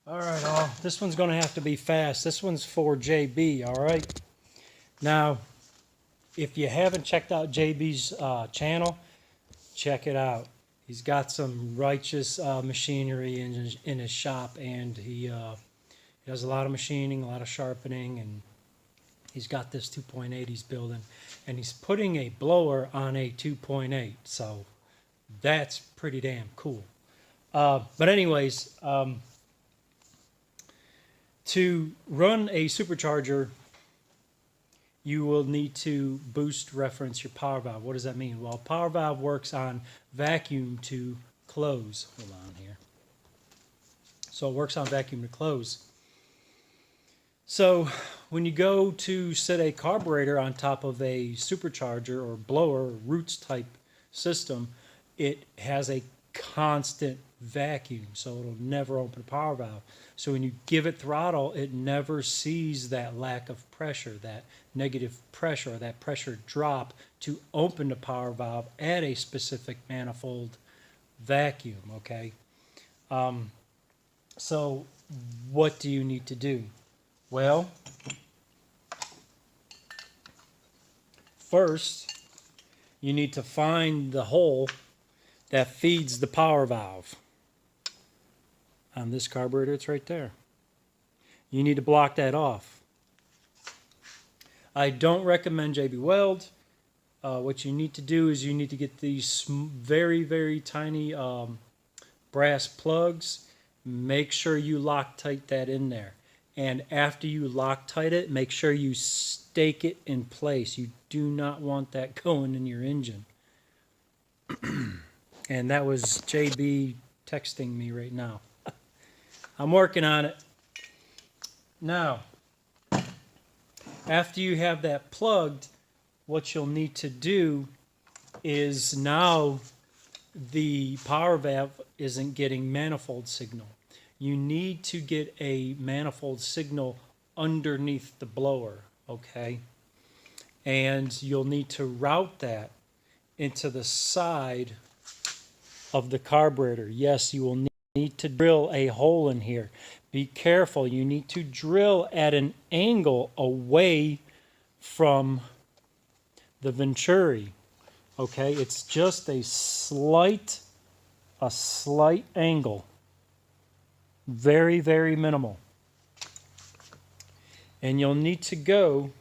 All right, this one's going to have to be fast. This one's for JB, all right? Now, if you haven't checked out JB's channel, check it out. He's got some righteous machinery in his shop, and he does a lot of machining, a lot of sharpening, and he's got this 2.8 he's building, and he's putting a blower on a 2.8, so that's pretty damn cool. But anyways, to run a supercharger, you will need to boost reference your power valve. What does that mean? Well, power valve works on vacuum to close. Hold on here. So it works on vacuum to close. So when you go to set a carburetor on top of a supercharger or blower, roots type system, it has a constant vacuum, so it'll never open a power valve. So when you give it throttle, it never sees that lack of pressure, that negative pressure, or that pressure drop to open the power valve at a specific manifold vacuum, okay? So what do you need to do? Well, first, you need to find the hole that feeds the power valve. On this carburetor, it's right there. You need to block that off. I don't recommend JB Weld. What you need to do is you need to get these very, very tiny brass plugs. Make sure you Loctite that in there. And after you Loctite it, make sure you stake it in place. You do not want that going in your engine. And that was JB texting me right now. I'm working on it. Now, after you have that plugged, what you'll need to do is now the power valve isn't getting manifold signal. You need to get a manifold signal underneath the blower, okay? And you'll need to route that into the side of the carburetor. Yes, you will need to drill a hole in here. Be careful. You need to drill at an angle away from the venturi. Okay, it's just a slight angle. Very, very minimal. And you'll need to go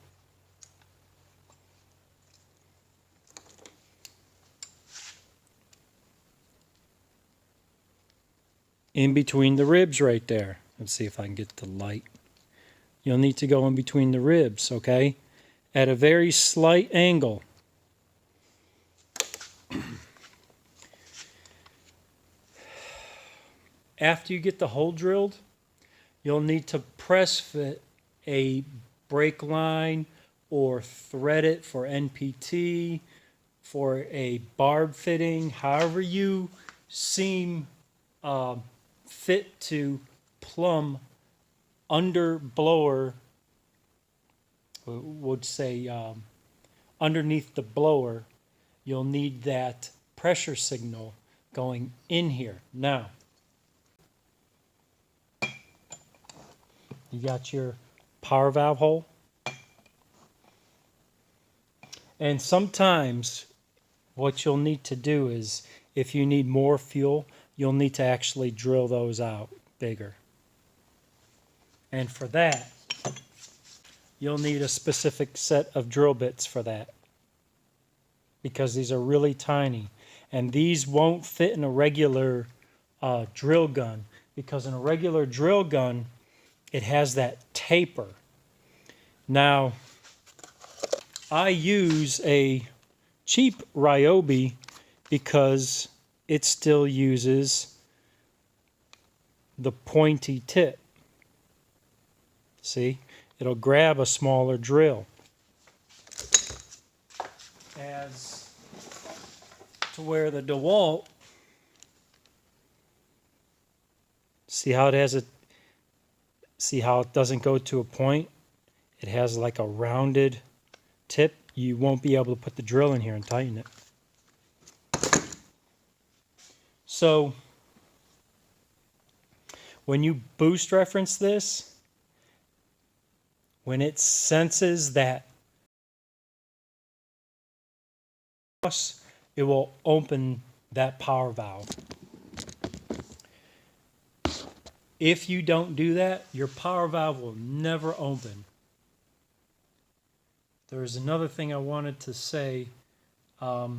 in between the ribs right there. Let's see if I can get the light. You'll need to go in between the ribs, okay? At a very slight angle. After you get the hole drilled, you'll need to press fit a brake line or thread it for NPT, for a barb fitting, however you seem fit to plumb under blower, would say underneath the blower. You'll need that pressure signal going in here. Now, you got your power valve hole. And sometimes what you'll need to do is, if you need more fuel, you'll need to actually drill those out bigger. And for that, you'll need a specific set of drill bits for that, because these are really tiny. And these won't fit in a regular drill gun, because in a regular drill gun, it has that taper. Now, I use a cheap Ryobi because it still uses the pointy tip. See? It'll grab a smaller drill. As to where the DeWalt, see how it has a, see how it doesn't go to a point? It has like a rounded tip. You won't be able to put the drill in here and tighten it. So When you boost reference this, when it senses that it will open that power valve. If you don't do that, your power valve will never open. There's another thing I wanted to say. A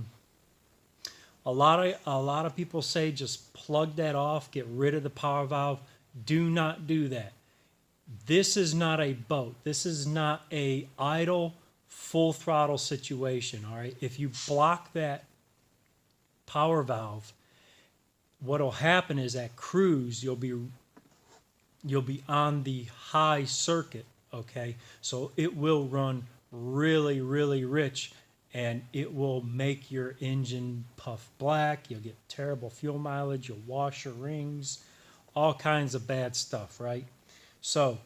lot of people say just plug that off, get rid of the power valve. Do not do that. This is not a boat. This is not a idle full throttle situation. All right. If you block that power valve, what'll happen is at cruise you'll be on the high circuit. Okay, so it will run really, really rich, and it will make your engine puff black. You'll get terrible fuel mileage. You'll wash your rings, all kinds of bad stuff, right? So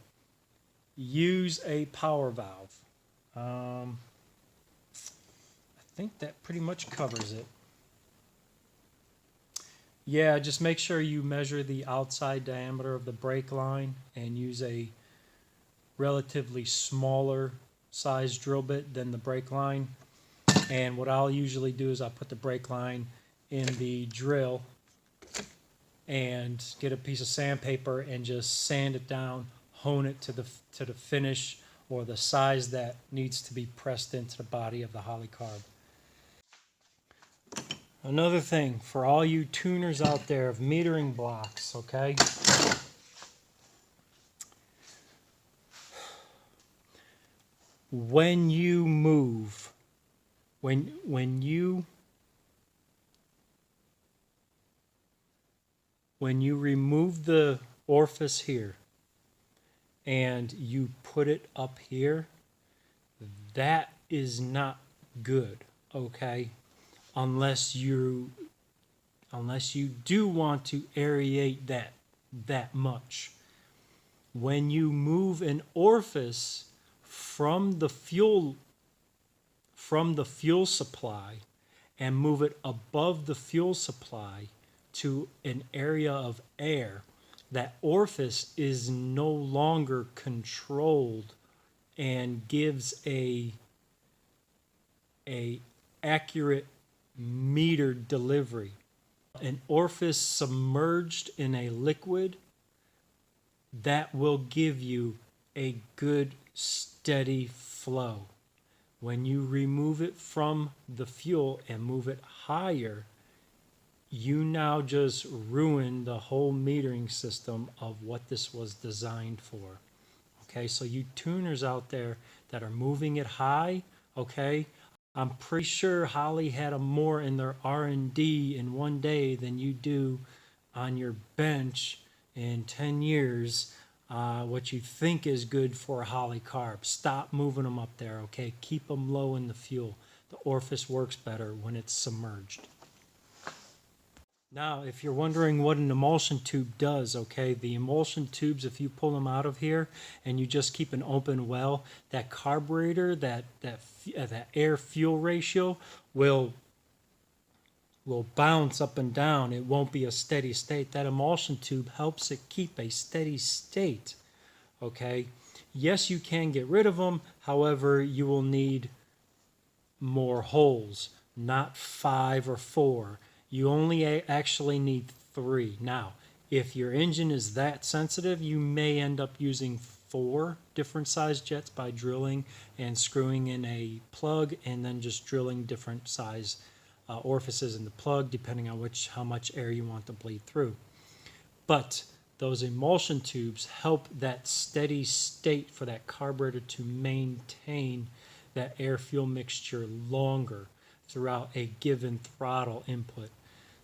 use a power valve. I think that pretty much covers it. Yeah, just make sure you measure the outside diameter of the brake line and use a relatively smaller size drill bit than the brake line. And what I'll usually do is I'll put the brake line in the drill and get a piece of sandpaper and just sand it down, hone it to the finish or the size that needs to be pressed into the body of the Holley carb. Another thing for all you tuners out there of metering blocks, okay? When you move, when you remove the orifice here and you put it up here, that is not good, okay? Unless you do want to aerate that much. When you move an orifice from the fuel supply and move it above the fuel supply to an area of air, that orifice is no longer controlled and gives a accurate meter delivery. An orifice submerged in a liquid, that will give you a good steady flow. When you remove it from the fuel and move it higher, you now just ruin the whole metering system of what this was designed for. Okay, so you tuners out there that are moving it high, okay, I'm pretty sure Holley had more in their R&D in one day than you do on your bench in 10 years. What you think is good for a Holley carb. Stop moving them up there, okay? Keep them low in the fuel. The orifice works better when it's submerged. Now, if you're wondering what an emulsion tube does, okay, the emulsion tubes, if you pull them out of here and you just keep an open well, that carburetor, that air-fuel ratio will bounce up and down. It won't be a steady state. That emulsion tube helps it keep a steady state, okay? Yes, you can get rid of them. However, you will need more holes, not 5 or 4. You only actually need 3. Now, if your engine is that sensitive, you may end up using 4 different size jets by drilling and screwing in a plug and then just drilling different size orifices in the plug depending on how much air you want to bleed through. But those emulsion tubes help that steady state for that carburetor to maintain that air-fuel mixture longer throughout a given throttle input.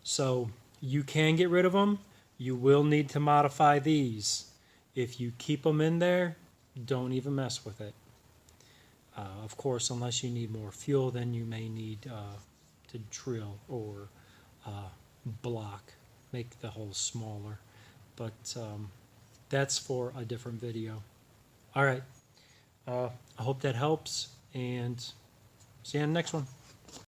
So you can get rid of them. You will need to modify these. If you keep them in there, don't even mess with it. Of course, unless you need more fuel, then you may need to drill or block, make the hole smaller. But that's for a different video. All right. I hope that helps, and see you on the next one.